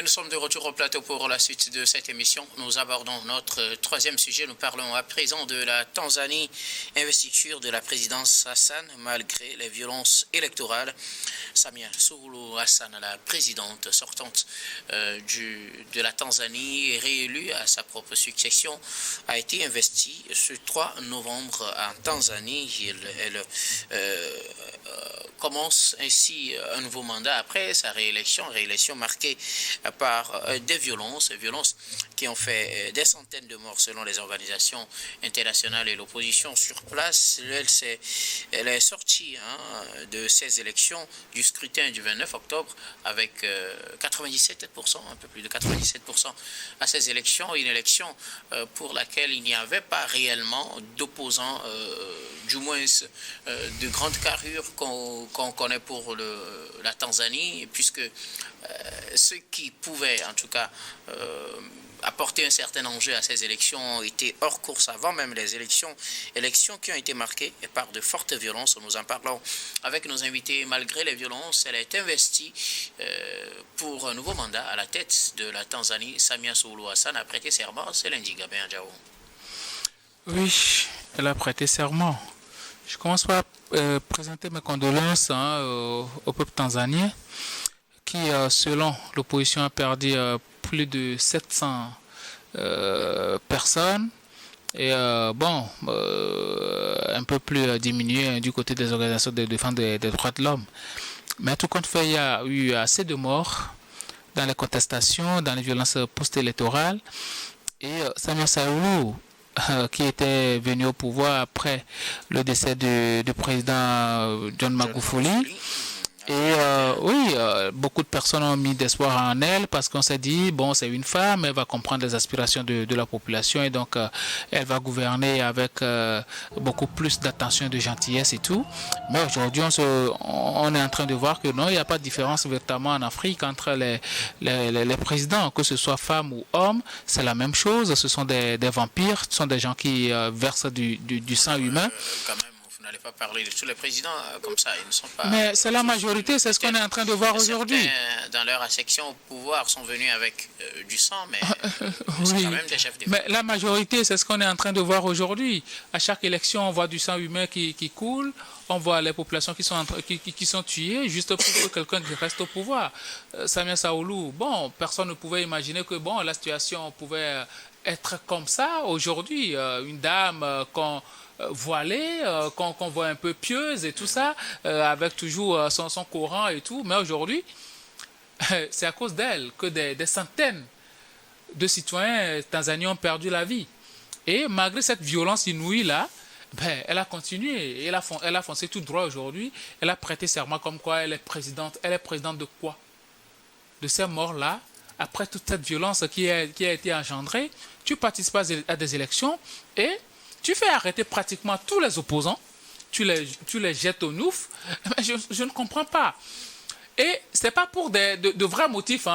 Et nous sommes de retour au plateau pour la suite de cette émission. Nous abordons notre troisième sujet. Nous parlons à présent de la Tanzanie, investiture de la présidence Hassan malgré les violences électorales. Samia Suluhu Hassan, la présidente sortante de la Tanzanie, réélue à sa propre succession, a été investie ce 3 novembre en Tanzanie. Elle commence ainsi un nouveau mandat après sa réélection marquée par des violences qui ont fait des centaines de morts selon les organisations internationales et l'opposition sur place. Elle est sortie de ces élections, du scrutin du 29 octobre avec 97%, un peu plus de 97% à ces élections, une élection pour laquelle il n'y avait pas réellement d'opposants, du moins de grande carrure qu'on connaît pour la Tanzanie, puisque ceux qui pouvaient en tout cas apporter un certain enjeu à ces élections étaient hors course avant même les élections qui ont été marquées par de fortes violences. Nous en parlons avec nos invités. Malgré les violences, elle est investie pour un nouveau mandat à la tête de la Tanzanie. Samia Suluhu Hassan a prêté serment. C'est lundi, Gabin Adjao. Oui, elle a prêté serment. Je commence par présenter mes condoléances au peuple tanzanien qui, selon l'opposition, a perdu plus de 700 personnes et un peu plus diminué du côté des organisations de défense des droits de l'homme. Mais à tout compte fait, il y a eu assez de morts dans les contestations, dans les violences post-électorales. Et Samia Suluhu, qui était venu au pouvoir après le décès du président John Magufuli. Et beaucoup de personnes ont mis d'espoir en elle parce qu'on s'est dit, bon, c'est une femme, elle va comprendre les aspirations de la population et donc elle va gouverner avec beaucoup plus d'attention et de gentillesse et tout. Mais aujourd'hui, on est en train de voir que non, il n'y a pas de différence véritablement en Afrique entre les présidents, que ce soit femmes ou hommes, c'est la même chose. Ce sont des vampires, ce sont des gens qui versent du sang humain. Vous n'allez pas parler de tous les présidents comme ça, ils ne sont pas... Mais c'est la majorité, c'est ce qu'on est en train de voir aujourd'hui. Dans leur accession au pouvoir, sont venus avec du sang, mais oui. c'est quand même des chefs d'État. Mais la majorité, c'est ce qu'on est en train de voir aujourd'hui. À chaque élection, on voit du sang humain qui coule, on voit les populations qui sont tuées juste pour que quelqu'un reste au pouvoir. Samia Suluhu, bon, personne ne pouvait imaginer que la situation pouvait être comme ça aujourd'hui. Une dame voilée, qu'on voit un peu pieuse et tout ça, avec toujours son Coran et tout. Mais aujourd'hui, c'est à cause d'elle que des centaines de citoyens tanzaniens ont perdu la vie. Et malgré cette violence inouïe-là, elle a continué. Elle a foncé tout droit aujourd'hui. Elle a prêté serment comme quoi elle est présidente. Elle est présidente de quoi? De ces morts-là, après toute cette violence qui a été engendrée, tu participes à des élections et tu fais arrêter pratiquement tous les opposants, tu les jettes au nouf. Je ne comprends pas. Et ce n'est pas pour de vrais motifs.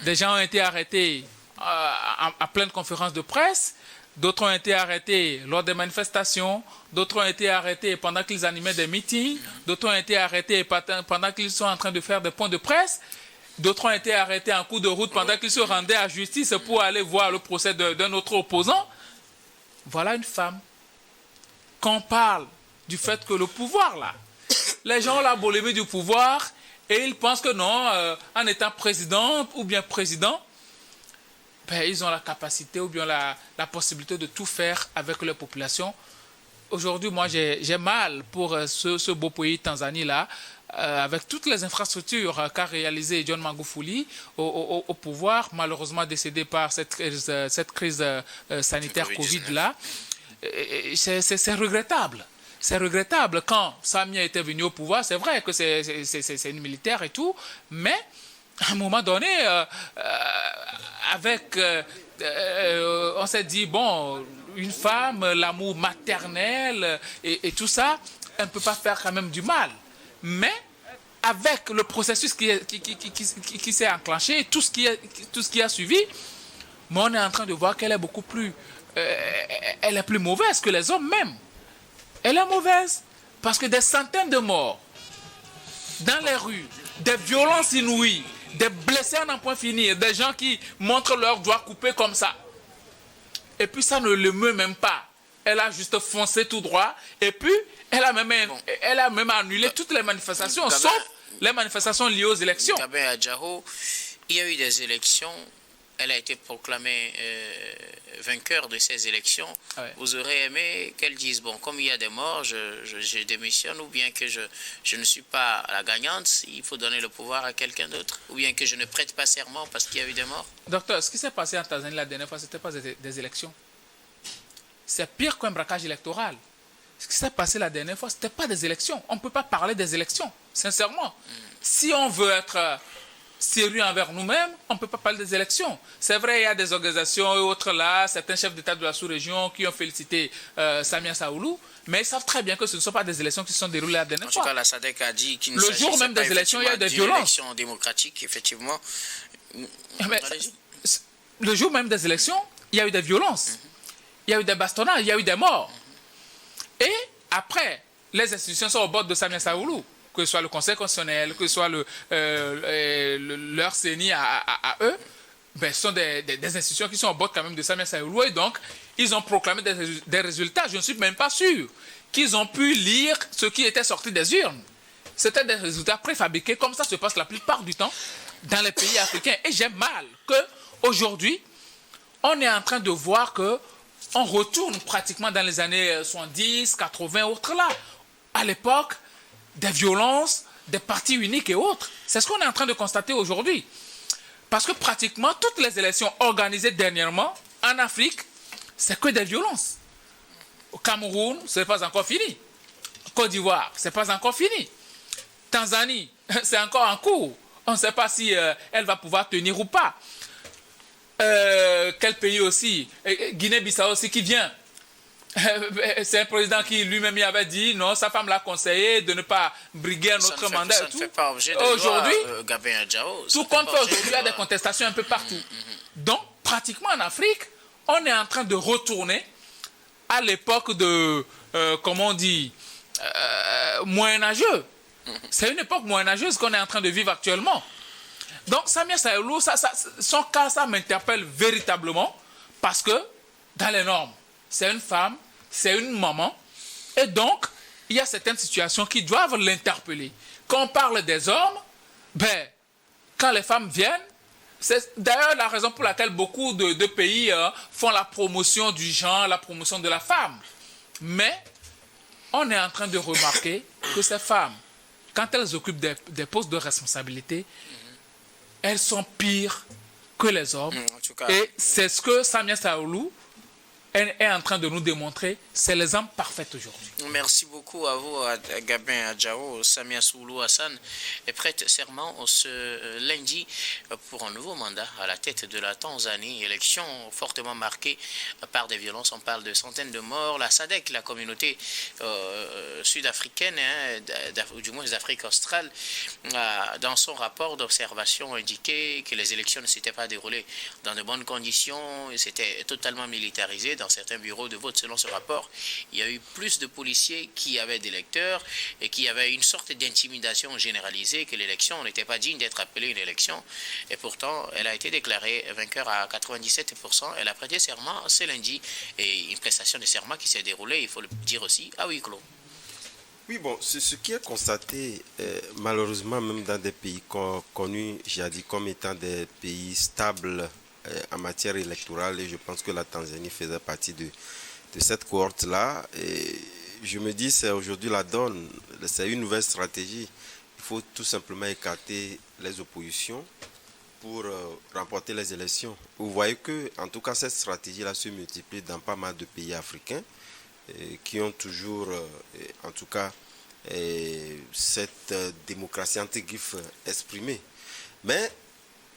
Des gens ont été arrêtés à pleine conférence de presse, d'autres ont été arrêtés lors des manifestations, d'autres ont été arrêtés pendant qu'ils animaient des meetings, d'autres ont été arrêtés pendant qu'ils sont en train de faire des points de presse, d'autres ont été arrêtés en cours de route pendant qu'ils se rendaient à justice pour aller voir le procès d'un autre opposant. Voilà une femme. Quand on parle du fait que le pouvoir, là, les gens ont la bolémie du pouvoir et ils pensent que non, en étant présidente ou bien président, ils ont la capacité ou bien la possibilité de tout faire avec la population. Aujourd'hui, moi, j'ai mal pour ce beau pays Tanzanie-là, avec toutes les infrastructures qu'a réalisé John Magufuli au pouvoir, malheureusement décédé par cette crise sanitaire Covid-là. C'est regrettable. C'est regrettable. Quand Samia était venu au pouvoir, c'est vrai que c'est une militaire et tout, mais à un moment donné, on s'est dit, bon, une femme, l'amour maternel et tout ça, elle ne peut pas faire quand même du mal. Mais avec le processus qui s'est enclenché, tout ce qui a suivi, mais on est en train de voir qu'elle est beaucoup plus... elle est plus mauvaise que les hommes même. Elle est mauvaise parce que des centaines de morts dans les rues, des violences inouïes, des blessés à n'en point finir, des gens qui montrent leurs doigts coupés comme ça. Et puis ça ne le meut même pas. Elle a juste foncé tout droit. Et puis, elle a même annulé toutes les manifestations, sauf les manifestations liées aux élections. Gabin Adjao, il y a eu des élections. Elle a été proclamée vainqueur de ces élections. Ouais. Vous aurez aimé qu'elle dise, bon, comme il y a des morts, je démissionne, ou bien que je ne suis pas la gagnante, il faut donner le pouvoir à quelqu'un d'autre, ou bien que je ne prête pas serment parce qu'il y a eu des morts. Docteur, ce qui s'est passé en Tanzanie la dernière fois, ce n'était pas des élections. C'est pire qu'un braquage électoral. Ce qui s'est passé la dernière fois, ce n'était pas des élections. On ne peut pas parler des élections, sincèrement. Si on veut être sérieux envers nous-mêmes, on ne peut pas parler des élections. C'est vrai, il y a des organisations et autres là, certains chefs d'État de la sous-région qui ont félicité Samia Sawulu, mais ils savent très bien que ce ne sont pas des élections qui se sont déroulées la dernière fois. En tout cas, la SADC a dit qu'il ne le jour même des élections, il y a eu des violences. Élections démocratiques, effectivement. Mais, le jour même des élections, il y a eu des violences. Il y a eu des bastonnades, il y a eu des morts. Et après, les institutions sont au bord de Samia Sawulu, que ce soit le Conseil constitutionnel, que ce soit leur CENI à eux, ben, ce sont des institutions qui sont au bord quand même de Samia Sawulu. Et donc, ils ont proclamé des résultats. Je ne suis même pas sûr qu'ils ont pu lire ce qui était sorti des urnes. C'était des résultats préfabriqués, comme ça se passe la plupart du temps dans les pays africains. Et j'ai mal qu'aujourd'hui, on est en train de voir que on retourne pratiquement dans les années 70, 80, autres là. À l'époque, des violences, des partis uniques et autres. C'est ce qu'on est en train de constater aujourd'hui. Parce que pratiquement toutes les élections organisées dernièrement en Afrique, c'est que des violences. Au Cameroun, ce n'est pas encore fini. Côte d'Ivoire, ce n'est pas encore fini. Tanzanie, c'est encore en cours. On ne sait pas si elle va pouvoir tenir ou pas. Quel pays aussi? Guinée-Bissau aussi qui vient. C'est un président qui lui-même avait dit non, sa femme l'a conseillé de ne pas briguer un autre mandat. Ça ne fait pas objet de aujourd'hui, Gabin Adjao. Tout compte fait aujourd'hui, il y a des contestations un peu partout. Donc, pratiquement en Afrique, on est en train de retourner à l'époque de, comment on dit, moyenâgeux. C'est une époque moyenâgeuse qu'on est en train de vivre actuellement. Donc, Samia Sawulu, son cas, ça m'interpelle véritablement parce que, dans les normes, c'est une femme, c'est une maman, et donc, il y a certaines situations qui doivent l'interpeller. Quand on parle des hommes, ben, quand les femmes viennent, c'est d'ailleurs la raison pour laquelle beaucoup de pays font la promotion du genre, la promotion de la femme. Mais, on est en train de remarquer que ces femmes, quand elles occupent des postes de responsabilité, elles sont pires que les hommes. Et c'est ce que Samia Sawulu est en train de nous démontrer. C'est l'exemple parfait aujourd'hui. Merci beaucoup à vous, Gabin Adjao. Samia Sawulu Hassan est prête serment ce lundi pour un nouveau mandat à la tête de la Tanzanie. Élection fortement marquée par des violences. On parle de centaines de morts. La SADC, la communauté sud-africaine, ou du moins d'Afrique australe, dans son rapport d'observation indiqué que les élections ne s'étaient pas déroulées dans de bonnes conditions. C'était totalement militarisé. Dans certains bureaux de vote, selon ce rapport, il y a eu plus de policiers qui avaient des lecteurs et qui avaient une sorte d'intimidation généralisée que l'élection n'était pas digne d'être appelée une élection. Et pourtant, elle a été déclarée vainqueur à 97%. Elle a prêté serment ce lundi et une prestation de serment qui s'est déroulée, il faut le dire aussi, à huis clos. Oui, bon, ce qui est constaté, malheureusement, même dans des pays connus, j'ai dit, comme étant des pays stables en matière électorale, et je pense que la Tanzanie faisait partie de cette cohorte-là. Et je me dis, c'est aujourd'hui la donne, c'est une nouvelle stratégie. Il faut tout simplement écarter les oppositions pour remporter les élections. Vous voyez que, en tout cas, cette stratégie-là se multiplie dans pas mal de pays africains qui ont toujours, en tout cas, cette démocratie entre griffes exprimée. Mais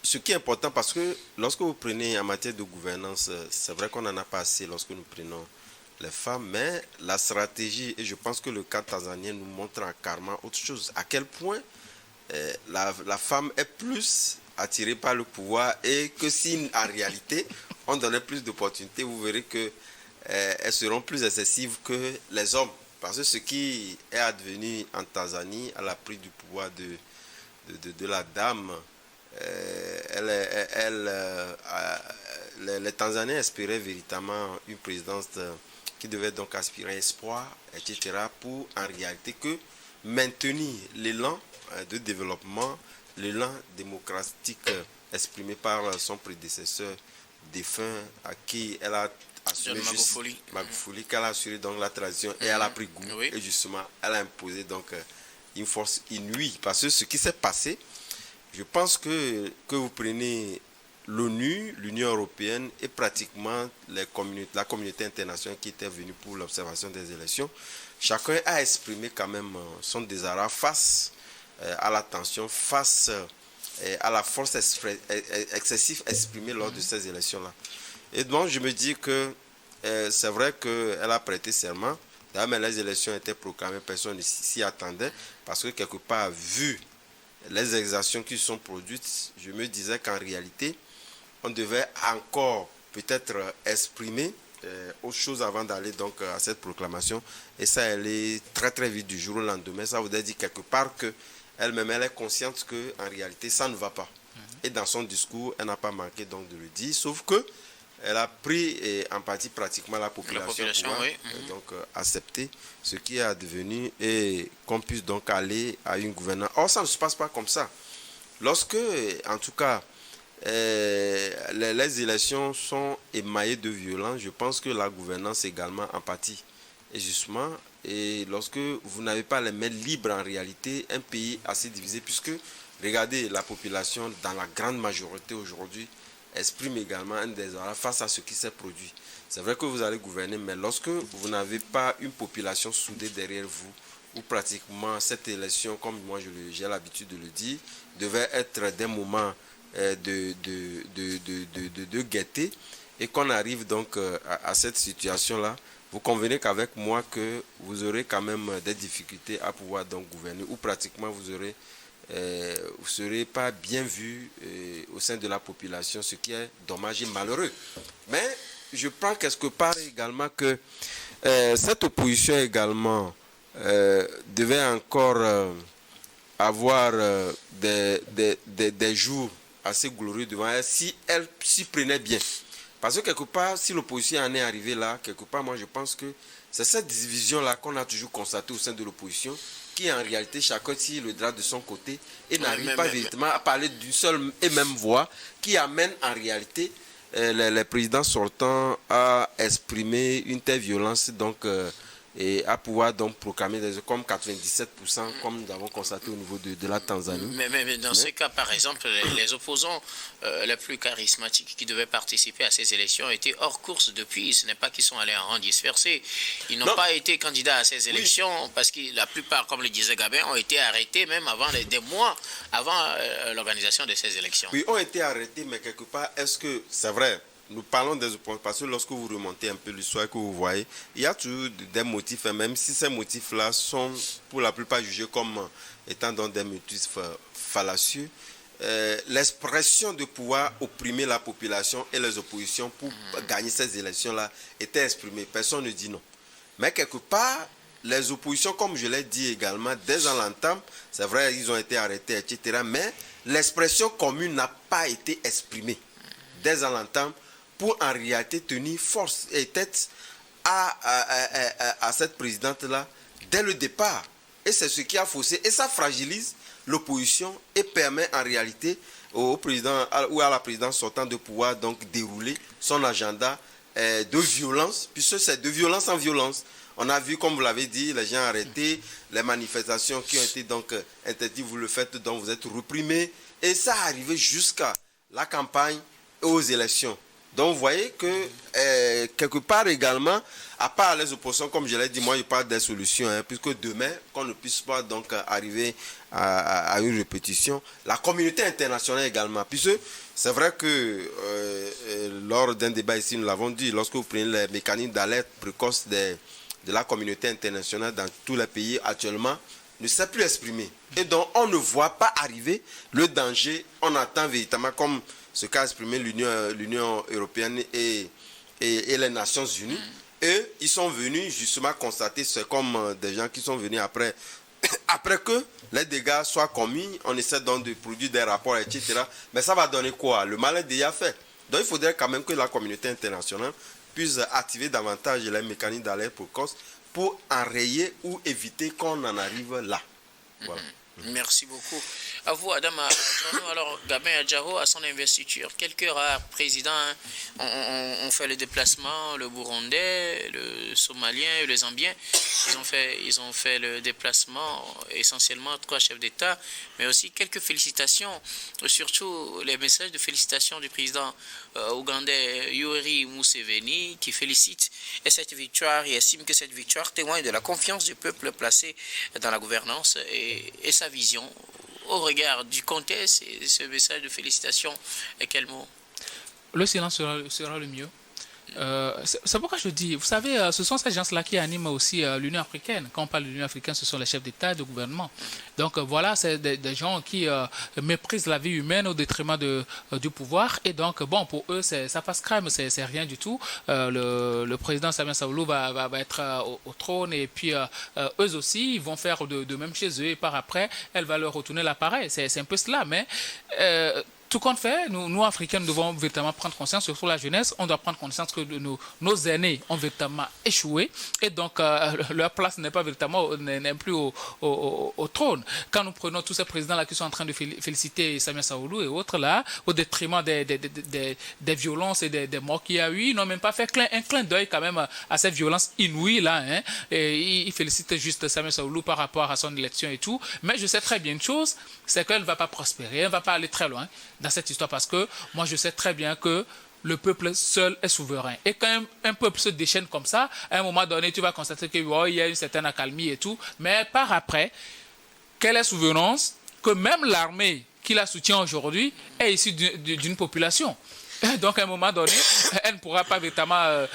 ce qui est important, parce que lorsque vous prenez en matière de gouvernance, c'est vrai qu'on n'en a pas assez lorsque nous prenons les femmes, mais la stratégie, et je pense que le cas tanzanien nous montre carrément autre chose, à quel point la femme est plus attirée par le pouvoir et que si en réalité on donnait plus d'opportunités, vous verrez que elles seront plus excessives que les hommes. Parce que ce qui est advenu en Tanzanie à la prise du pouvoir de la dame les Tanzaniens espéraient véritablement une présidence qui devait donc aspirer espoir, etc., pour en réalité que maintenir l'élan de développement, l'élan démocratique exprimé par son prédécesseur défunt, à qui elle a assuré Magufuli, qu'elle a assuré donc la transition et elle a pris goût, et justement elle a imposé donc une force inouïe, parce que ce qui s'est passé, je pense que vous prenez l'ONU, l'Union européenne et pratiquement la communauté internationale qui était venue pour l'observation des élections, chacun a exprimé quand même son désarroi face à la tension, face à la force excessive exprimée lors de ces élections-là. Et donc je me dis que c'est vrai qu'elle a prêté serment. D'ailleurs, mais les élections étaient proclamées, personne ne s'y attendait, parce que quelque part, vu les exactions qui sont produites, je me disais qu'en réalité, on devait encore peut-être exprimer autre chose avant d'aller donc à cette proclamation. Et ça, elle est très très vite du jour au lendemain. Ça voudrait dire quelque part qu'elle-même, elle est consciente qu'en réalité, ça ne va pas. Et dans son discours, elle n'a pas manqué donc de le dire, sauf que elle a pris en partie pratiquement la population pour donc accepter ce qui est advenu et qu'on puisse donc aller à une gouvernance. Or, ça ne se passe pas comme ça. Lorsque, en tout cas, les élections sont émaillées de violence, je pense que la gouvernance également en partie. Et justement, et lorsque vous n'avez pas les mains libres en réalité, un pays assez divisé, puisque, regardez, la population dans la grande majorité aujourd'hui exprime également un désarroi face à ce qui s'est produit. C'est vrai que vous allez gouverner, mais lorsque vous n'avez pas une population soudée derrière vous, où pratiquement cette élection, comme moi j'ai l'habitude de le dire, devait être des moments de gaieté, et qu'on arrive donc à cette situation-là, vous convenez qu'avec moi que vous aurez quand même des difficultés à pouvoir donc gouverner, ou pratiquement vous aurez vous ne serez pas bien vu au sein de la population, ce qui est dommage et malheureux. Mais je prends quelque part également que cette opposition également devait encore avoir des jours assez glorieux devant elle si elle s'y prenait bien. Parce que quelque part, si l'opposition en est arrivée là, quelque part, moi je pense que c'est cette division-là qu'on a toujours constatée au sein de l'opposition, qui en réalité chacun tire le drap de son côté et n'arrive pas véritablement à parler d'une seule et même voix, qui amène en réalité les présidents sortants à exprimer une telle violence donc et à pouvoir donc proclamer des comme 97%, comme nous avons constaté au niveau de la Tanzanie. Mais dans ce cas, par exemple, les opposants les plus charismatiques qui devaient participer à ces élections étaient hors course depuis. Ce n'est pas qu'ils sont allés en rang dispersé. Ils n'ont pas été candidats à ces élections parce que la plupart, comme le disait Gabin, ont été arrêtés même avant des mois avant l'organisation de ces élections. Oui, ont été arrêtés, mais quelque part, est-ce que c'est vrai? Nous parlons des opposants parce que lorsque vous remontez un peu l'histoire que vous voyez, il y a toujours des motifs, même si ces motifs-là sont pour la plupart jugés comme étant dans des motifs fallacieux. L'expression de pouvoir opprimer la population et les oppositions pour gagner ces élections-là était exprimée. Personne ne dit non. Mais quelque part, les oppositions, comme je l'ai dit également, dès en l'entame, c'est vrai, ils ont été arrêtés, etc. Mais l'expression commune n'a pas été exprimée dès en l'entame, pour en réalité tenir force et tête à cette présidente-là dès le départ. Et c'est ce qui a faussé. Et ça fragilise l'opposition et permet en réalité au président ou à la présidence sortante de pouvoir donc dérouler son agenda de violence, puisque c'est de violence en violence. On a vu, comme vous l'avez dit, les gens arrêtés, les manifestations qui ont été donc interdites, vous le faites, donc vous êtes reprimés. Et ça a arrivé jusqu'à la campagne et aux élections. Donc vous voyez que quelque part également, à part les oppositions, comme je l'ai dit, moi je parle des solutions, puisque demain, qu'on ne puisse pas donc arriver à une répétition, la communauté internationale également, puisque c'est vrai que lors d'un débat ici, nous l'avons dit, lorsque vous prenez les mécanismes d'alerte précoce de la communauté internationale dans tous les pays actuellement, ne s'est plus exprimé. Et donc on ne voit pas arriver le danger, on attend véritablement comme ce qu'a exprimé l'Union européenne et les Nations unies. Et ils sont venus justement constater, c'est comme des gens qui sont venus après que les dégâts soient commis, on essaie donc de produire des rapports, etc. Mais ça va donner quoi? Le mal est déjà fait. Donc il faudrait quand même que la communauté internationale puisse activer davantage les mécanismes d'alerte précoce pour enrayer ou éviter qu'on en arrive là. Voilà. Merci beaucoup. À vous, Adama Adjano. Alors, Gabin Adjaro, à son investiture, quelques rares présidents ont fait le déplacement, le Burundais, le Somalien et le Zambien. Ils ont fait le déplacement, essentiellement 3 chefs d'État, mais aussi quelques félicitations, surtout les messages de félicitations du président ougandais Yoweri Museveni, qui félicite cette victoire et estime que cette victoire témoigne de la confiance du peuple placé dans la gouvernance et sa vision au regard du contexte. Et ce message de félicitations, et quel mot? Le silence sera le mieux. C'est pourquoi je dis, vous savez, ce sont ces gens-là qui animent aussi l'Union africaine. Quand on parle de l'Union africaine, ce sont les chefs d'État et de gouvernement. Donc voilà, c'est des gens qui méprisent la vie humaine au détriment du pouvoir. Et donc, bon, pour eux, ça passe crème, c'est rien du tout. Le président Samia Suluhu va être au trône, et puis eux aussi, ils vont faire de même chez eux. Et par après, elle va leur retourner l'appareil. C'est un peu cela, mais... tout compte fait, nous Africains, nous devons véritablement prendre conscience, surtout la jeunesse, on doit prendre conscience que nos aînés ont véritablement échoué, et donc leur place n'est pas véritablement, n'est plus au trône. Quand nous prenons tous ces présidents-là qui sont en train de féliciter Samia Suluhu et autres là, au détriment des violences et des morts qu'il y a eu, ils n'ont même pas fait un clin d'œil quand même à ces violences inouïes là, hein, et ils félicitent juste Samia Suluhu par rapport à son élection et tout, mais je sais très bien une chose, c'est qu'elle ne va pas prospérer, elle ne va pas aller très loin dans cette histoire, parce que moi je sais très bien que le peuple seul est souverain. Et quand un peuple se déchaîne comme ça, à un moment donné, tu vas constater qu'il y a une certaine accalmie et tout, mais par après, quelle est souveraince que même l'armée qui la soutient aujourd'hui est issue d'une population. Donc, à un moment donné, elle ne pourra pas véritablement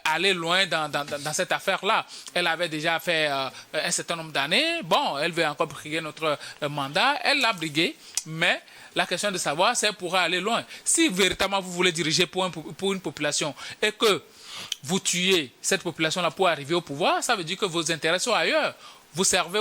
aller loin dans cette affaire-là. Elle avait déjà fait un certain nombre d'années. Bon, elle veut encore briguer notre mandat. Elle l'a brigué, mais la question de savoir si elle pourra aller loin. Si véritablement vous voulez diriger pour une population et que vous tuez cette population-là pour arriver au pouvoir, ça veut dire que vos intérêts sont ailleurs. Vous servez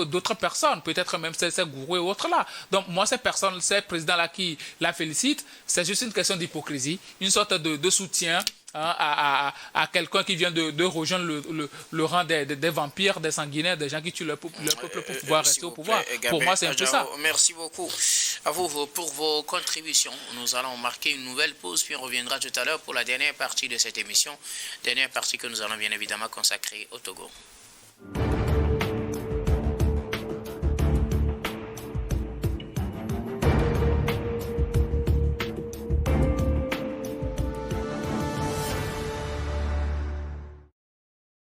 d'autres personnes, peut-être même ces gourous et autres là. Donc moi, ces personnes, ces présidents-là qui la félicitent, c'est juste une question d'hypocrisie, une sorte de soutien à quelqu'un qui vient de rejoindre le rang des vampires, des sanguinaires, des gens qui tuent leur peuple pour pouvoir rester au pouvoir. Pour moi, c'est un peu ça. Merci beaucoup à vous pour vos contributions. Nous allons marquer une nouvelle pause, puis on reviendra tout à l'heure pour la dernière partie de cette émission. Dernière partie que nous allons bien évidemment consacrer au Togo.